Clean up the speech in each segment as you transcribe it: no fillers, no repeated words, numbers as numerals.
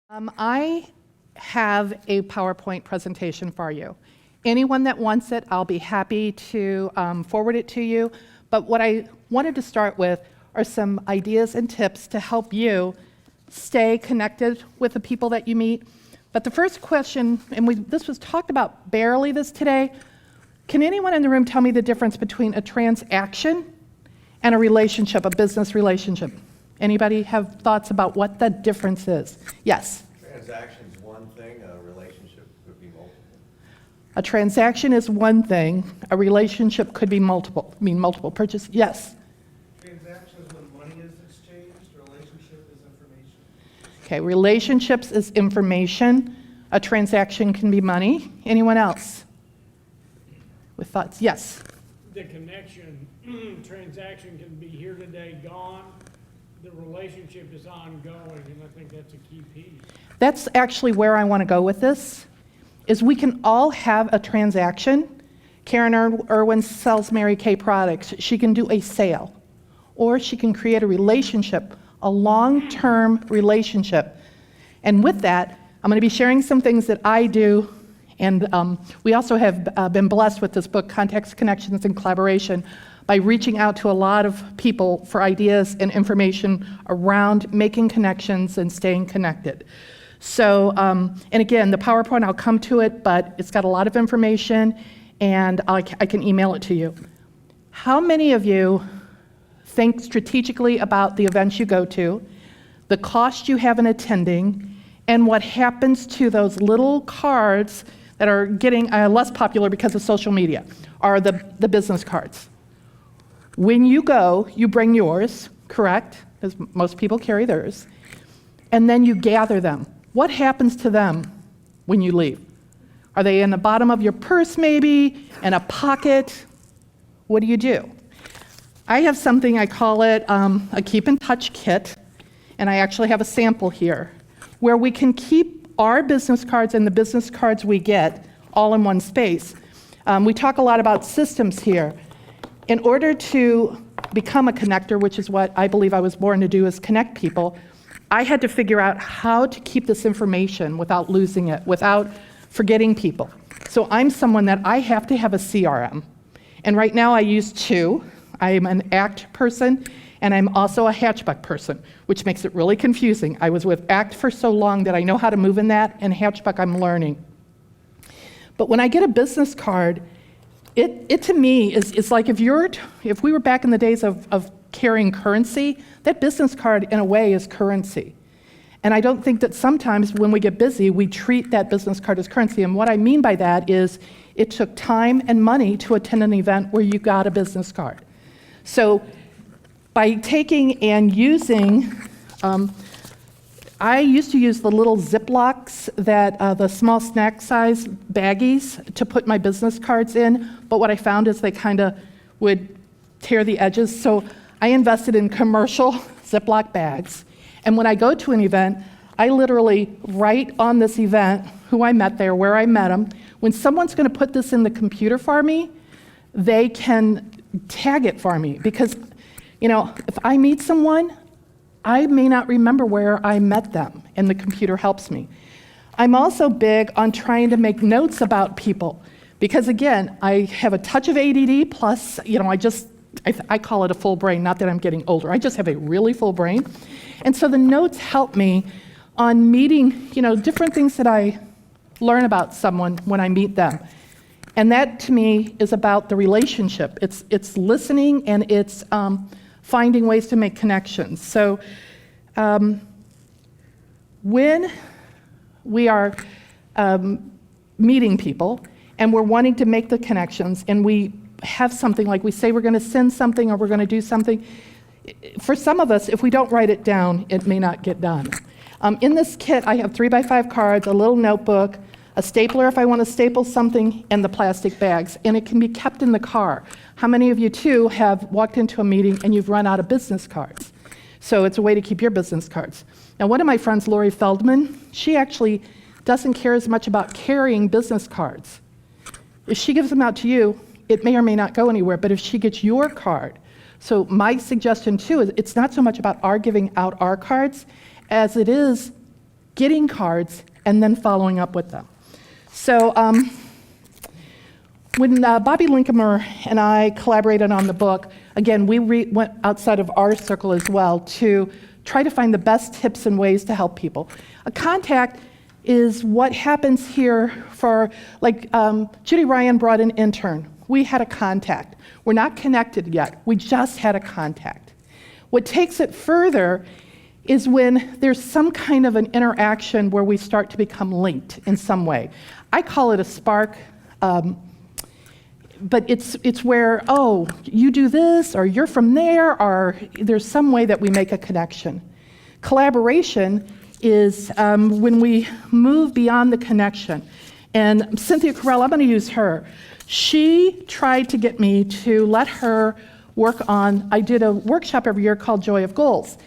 I have a PowerPoint presentation for you. Anyone that wants it, I'll be happy to forward it to you. But what I wanted to start with are some ideas and tips to help you stay connected with the people that you meet. But the first question, and this was talked about barely this today, can anyone in the room tell me the difference between a transaction and a relationship, a business relationship? Anybody have thoughts about what the difference is? Yes? Transaction's one thing, a relationship could be multiple. A transaction is one thing, a relationship could be multiple, multiple purchases. Yes? Transaction is when money is exchanged, relationship is information. Okay, relationships is information. A transaction can be money. Anyone else with thoughts? Yes? The connection, transaction can be here today, gone. The relationship is ongoing, and I think that's a key piece. That's actually where I want to go with this, is we can all have a transaction. Karen Irwin sells Mary Kay products. She can do a sale, or she can create a relationship, a long-term relationship. And with that, I'm going to be sharing some things that I do, and we also have been blessed with this book, Context, Connections, and Collaboration, by reaching out to a lot of people for ideas and information around making connections and staying connected. So, and again, the PowerPoint, I'll come to it, but it's got a lot of information, and I can email it to you. How many of you think strategically about the events you go to, the cost you have in attending, and what happens to those little cards that are getting less popular because of social media, are the business cards? When you go, you bring yours, correct? Because most people carry theirs. And then you gather them. What happens to them when you leave? Are they in the bottom of your purse maybe, in a pocket? What do? I have something, I call it a keep in touch kit, and I actually have a sample here, where we can keep our business cards and the business cards we get all in one space. We talk a lot about systems here. In order to become a connector, which is what I believe I was born to do, is connect people, I had to figure out how to keep this information without losing it, without forgetting people. So I'm someone that I have to have a CRM. And right now I use two. I'm an ACT person, and I'm also a Hatchback person, which makes it really confusing. I was with ACT for so long that I know how to move in that, and Hatchback I'm learning. But when I get a business card, it to me is like if we were back in the days of carrying currency, that business card in a way is currency. And I don't think that sometimes when we get busy, we treat that business card as currency. And what I mean by that is it took time and money to attend an event where you got a business card. So by taking and using, I used to use the little Ziplocs that the small snack size baggies to put my business cards in, but what I found is they kind of would tear the edges. So I invested in commercial Ziploc bags. And when I go to an event, I literally write on this event who I met there, where I met them. When someone's going to put this in the computer for me, they can tag it for me, because if I meet someone, I may not remember where I met them, and the computer helps me. I'm also big on trying to make notes about people, because again, I have a touch of ADD, plus, I call it a full brain, not that I'm getting older. I just have a really full brain. And so the notes help me on meeting, different things that I learn about someone when I meet them. And that, to me, is about the relationship. It's listening, and it's finding ways to make connections. So when we are meeting people and we're wanting to make the connections, and we have something, like we say we're going to send something or we're going to do something, for some of us, if we don't write it down, it may not get done. In this kit, I have 3x5 cards, a little notebook, a stapler if I want to staple something, and the plastic bags, and it can be kept in the car. How many of you, too, have walked into a meeting and you've run out of business cards? So it's a way to keep your business cards. Now, one of my friends, Lori Feldman, she actually doesn't care as much about carrying business cards. If she gives them out to you, it may or may not go anywhere, but if she gets your card. So my suggestion, too, is it's not so much about our giving out our cards as it is getting cards, and then following up with them. So when Bobby Linkamer and I collaborated on the book, again, we went outside of our circle as well to try to find the best tips and ways to help people. A contact is what happens here for, like Judy Ryan brought an intern. We had a contact. We're not connected yet. We just had a contact. What takes it further is when there's some kind of an interaction where we start to become linked in some way. I call it a spark, but it's where, oh, you do this, or you're from there, or there's some way that we make a connection. Collaboration is when we move beyond the connection. And Cynthia Carell, I'm going to use her. She tried to get me to let her work on, I did a workshop every year called Joy of Goals.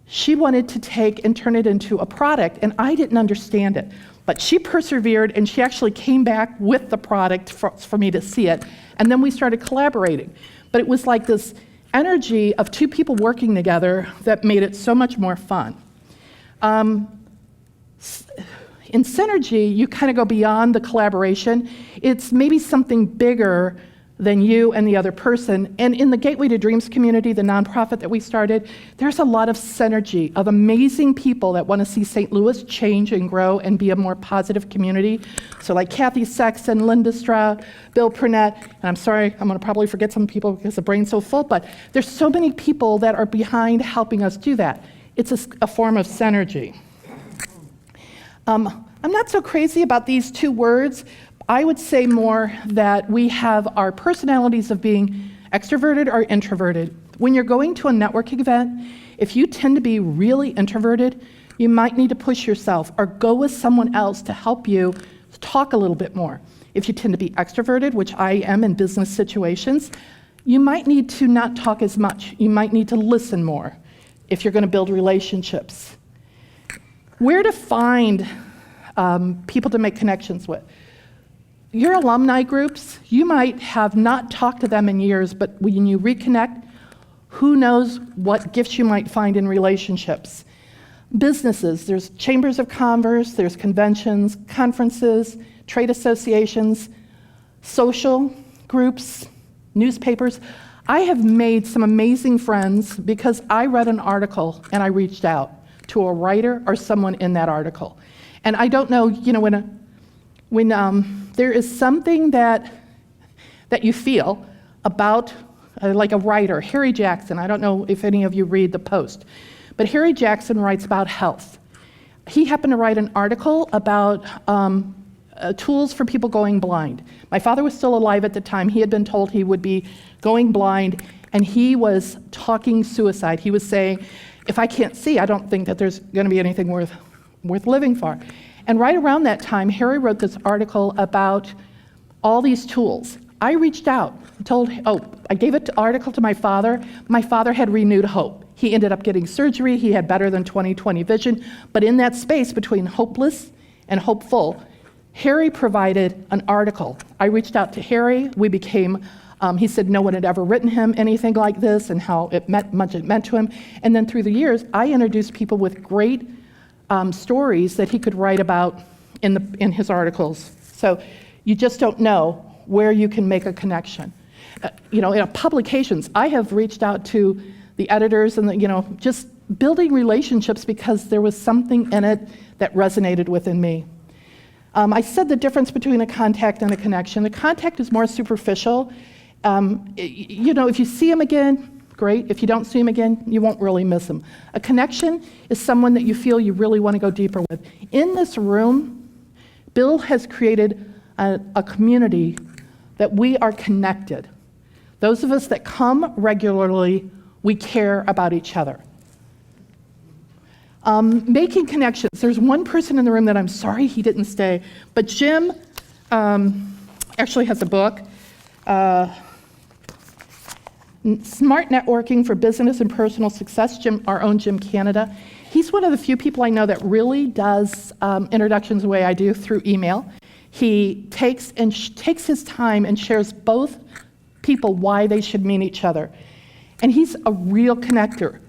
She wanted to take and turn it into a product, and I didn't understand it. But she persevered, and she actually came back with the product for me to see it, and then we started collaborating. But it was like this energy of two people working together that made it so much more fun. In synergy, you kind of go beyond the collaboration. It's maybe something bigger than you and the other person. And in the Gateway to Dreams community, the nonprofit that we started, there's a lot of synergy of amazing people that want to see St. Louis change and grow and be a more positive community. So like Kathy Sexton, Linda Stroud, Bill Purnett, and I'm sorry, I'm going to probably forget some people because the brain's so full, but there's so many people that are behind helping us do that. It's a form of synergy. I'm not so crazy about these two words. I would say more that we have our personalities of being extroverted or introverted. When you're going to a networking event, if you tend to be really introverted, you might need to push yourself or go with someone else to help you talk a little bit more. If you tend to be extroverted, which I am in business situations, you might need to not talk as much. You might need to listen more if you're going to build relationships. Where to find people to make connections with? Your alumni groups, you might have not talked to them in years, but when you reconnect, who knows what gifts you might find in relationships. Businesses, there's chambers of commerce, there's conventions, conferences, trade associations, social groups, newspapers. I have made some amazing friends because I read an article and I reached out to a writer or someone in that article. And I don't know, when there is something that you feel about, like a writer, Harry Jackson, I don't know if any of you read the Post, but Harry Jackson writes about health. He happened to write an article about tools for people going blind. My father was still alive at the time. He had been told he would be going blind, and he was talking suicide. He was saying, if I can't see, I don't think that there's going to be anything worth living for. And right around that time, Harry wrote this article about all these tools. I reached out, I gave an article to my father. My father had renewed hope. He ended up getting surgery. He had better than 20/20 vision. But in that space between hopeless and hopeful, Harry provided an article. I reached out to Harry. We became, he said no one had ever written him anything like this and how much it meant to him. And then through the years, I introduced people with great stories that he could write about in his articles. So you just don't know where you can make a connection. In publications, I have reached out to the editors and just building relationships because there was something in it that resonated within me. I said the difference between a contact and a connection. A contact is more superficial. If you see him again, great. If you don't see him again, you won't really miss him. A connection is someone that you feel you really want to go deeper with. In this room, Bill has created a community that we are connected. Those of us that come regularly, we care about each other. Making connections. There's one person in the room that I'm sorry he didn't stay, but Jim actually has a book, Smart Networking for Business and Personal Success, our own Jim Canada. He's one of the few people I know that really does introductions the way I do, through email. He takes his time and shares both people why they should meet each other. And he's a real connector.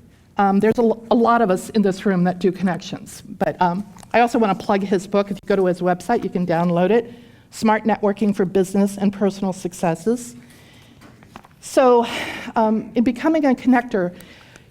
There's a lot of us in this room that do connections, but I I also want to plug his book. If you go to his website, you can download it, Smart Networking for Business and Personal Successes. So in becoming a connector,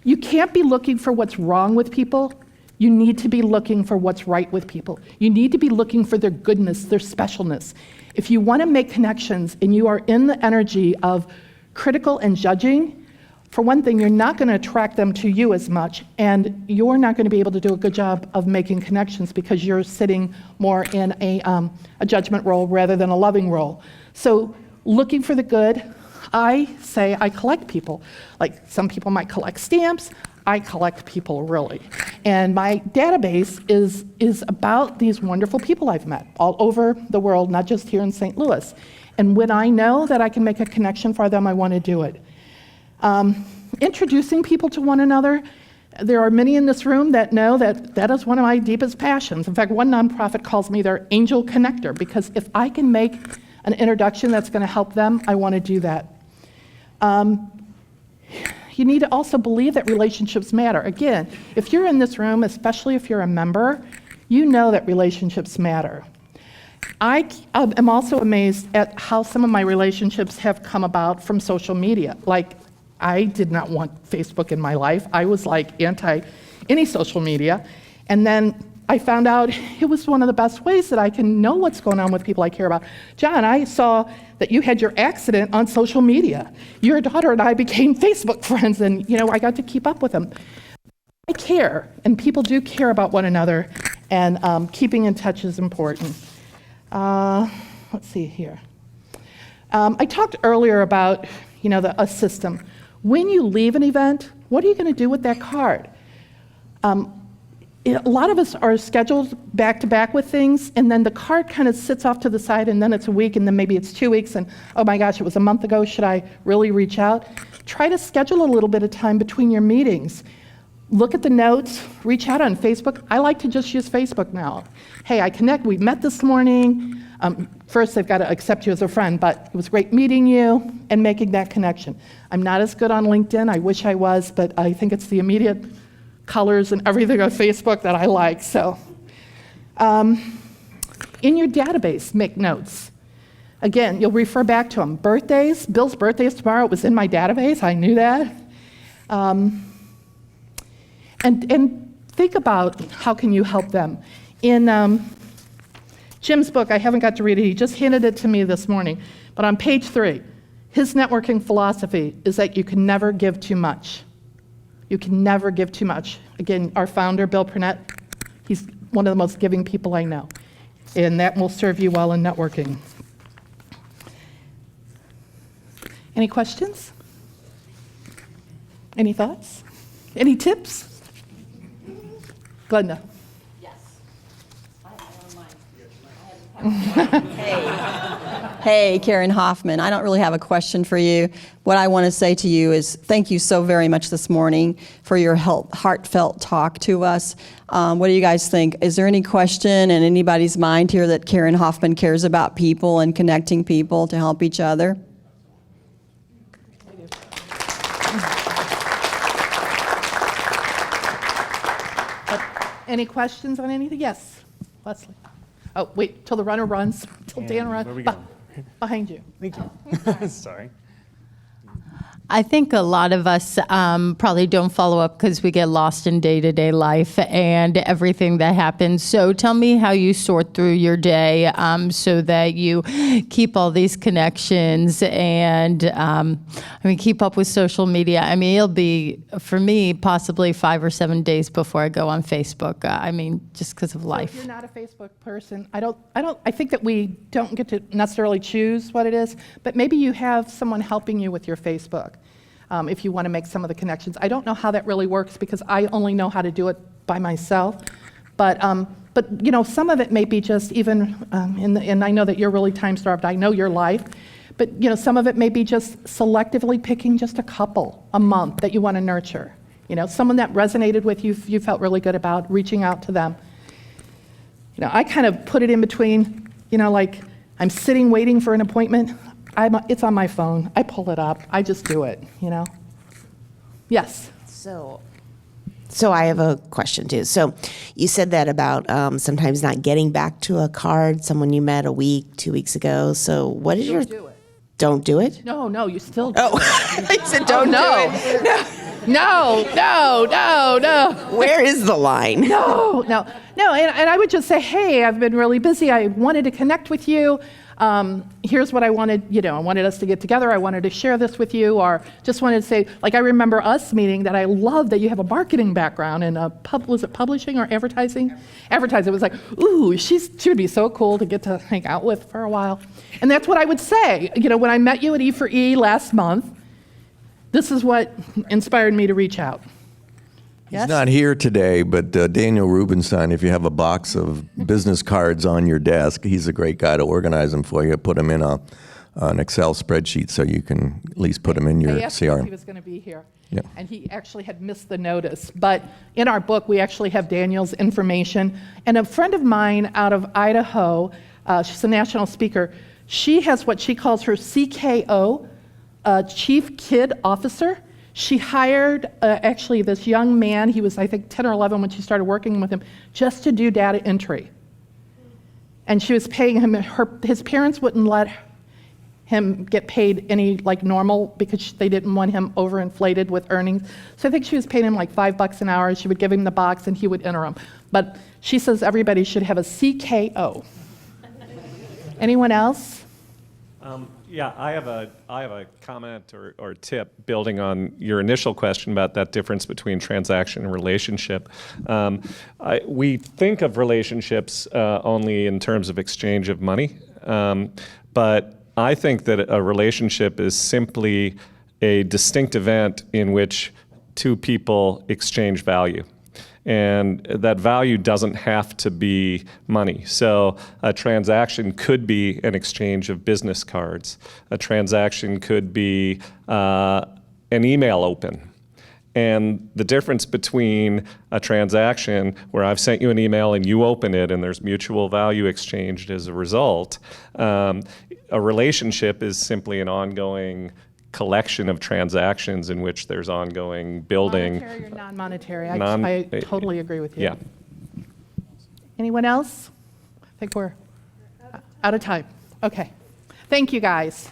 you can't be looking for what's wrong with people. You need to be looking for what's right with people. You need to be looking for their goodness, their specialness. If you want to make connections and you are in the energy of critical and judging, for one thing, you're not going to attract them to you as much, and you're not going to be able to do a good job of making connections because you're sitting more in a judgment role rather than a loving role. So looking for the good, I say I collect people. Like some people might collect stamps, I collect people really. And my database is about these wonderful people I've met all over the world, not just here in St. Louis. And when I know that I can make a connection for them, I want to do it. Introducing people to one another, there are many in this room that know that that is one of my deepest passions. In fact, one nonprofit calls me their angel connector, because if I can make an introduction that's going to help them, I want to do that. You need to also believe that relationships matter. Again, if you're in this room, especially if you're a member, you know that relationships matter. I am also amazed at how some of my relationships have come about from social media. Like, I did not want Facebook in my life. I was like anti any social media. And then I found out it was one of the best ways that I can know what's going on with people I care about. John, I saw that you had your accident on social media. Your daughter and I became Facebook friends, and I got to keep up with them. I care, and people do care about one another, and keeping in touch is important. Let's see here. I talked earlier about a system. When you leave an event, what are you going to do with that card? A lot of us are scheduled back to back with things, and then the card kind of sits off to the side, and then it's a week, and then maybe it's 2 weeks, and oh my gosh, it was a month ago, should I really reach out? Try to schedule a little bit of time between your meetings. Look at the notes, reach out on Facebook. I like to just use Facebook now. Hey, we met this morning. First, they've got to accept you as a friend, but it was great meeting you and making that connection. I'm not as good on LinkedIn. I wish I was, but I think it's the immediate colors and everything on Facebook that I like. So in your database, make notes. Again, you'll refer back to them. Birthdays, Bill's birthday is tomorrow. It was in my database. I knew that. And think about how can you help them. In Jim's book, I haven't got to read it. He just handed it to me this morning. But on page 3, his networking philosophy is that you can never give too much. You can never give too much. Again, our founder, Bill Purnett, he's one of the most giving people I know. And that will serve you well in networking. Any questions? Any thoughts? Any tips? Glenda. Yes. I have mine. Hey, Karen Hoffman. I don't really have a question for you. What I want to say to you is thank you so very much this morning for your heartfelt talk to us. What do you guys think? Is there any question in anybody's mind here that Karen Hoffman cares about people and connecting people to help each other? Any questions on anything? Yes, Leslie. Oh, wait, till the runner runs, till Dan runs. Where we going? Behind you. Thank you. Sorry. I think a lot of us probably don't follow up because we get lost in day-to-day life and everything that happens. So tell me how you sort through your day so that you keep all these connections and keep up with social media. It'll be, for me, possibly 5 or 7 days before I go on Facebook. Just because of life. So if you're not a Facebook person, I think that we don't get to necessarily choose what it is, but maybe you have someone helping you with your Facebook. If you want to make some of the connections. I don't know how that really works because I only know how to do it by myself. But some of it may be just even, and I know that you're really time-starved. I know your life. But, some of it may be just selectively picking just a couple a month that you want to nurture. Someone that resonated with you, you felt really good about, reaching out to them. I kind of put it in between, like I'm sitting waiting for an appointment. It's on my phone. I pull it up. I just do it, Yes. So So I have a question too. So you said that about sometimes not getting back to a card, someone you met a week, 2 weeks ago. So what is your... do it. Don't do it? No, you still do Oh, it. I said don't do it. No. Where is the line? No, and I would just say, hey, I've been really busy. I wanted to connect with you. Here's what I wanted, I wanted us to get together. I wanted to share this with you, or just wanted to say, like, I remember us meeting that I love that you have a marketing background in was it publishing or advertising? Advertising. It was like, ooh, she would be so cool to get to hang out with for a while. And that's what I would say. When I met you at E4E last month, this is what inspired me to reach out. He's not here today, but Daniel Rubenstein, if you have a box of business cards on your desk, he's a great guy to organize them for you. Put them in an Excel spreadsheet so you can at least put them in your I asked him if he CRM. was going to be here, Yeah. and he actually had missed the notice. But in our book, we actually have Daniel's information. And a friend of mine out of Idaho, she's a national speaker, she has what she calls her CKO, Chief Kid Officer. She hired actually this young man, he was I think 10 or 11 when she started working with him, just to do data entry. And she was paying him, his parents wouldn't let him get paid any like normal because they didn't want him overinflated with earnings. So I think she was paying him like $5 an hour. She would give him the box and he would enter them. But she says everybody should have a CKO. Anyone else? Yeah, I have a comment or tip building on your initial question about that difference between transaction and relationship. We think of relationships only in terms of exchange of money, but I think that a relationship is simply a distinct event in which two people exchange value. And that value doesn't have to be money. So a transaction could be an exchange of business cards. A transaction could be an email open. And the difference between a transaction where I've sent you an email and you open it and there's mutual value exchanged as a result, a relationship is simply an ongoing collection of transactions in which there's ongoing building. Monetary or non-monetary? I totally agree with you. Yeah. Anyone else? I think we're out of time. Okay. Thank you, guys.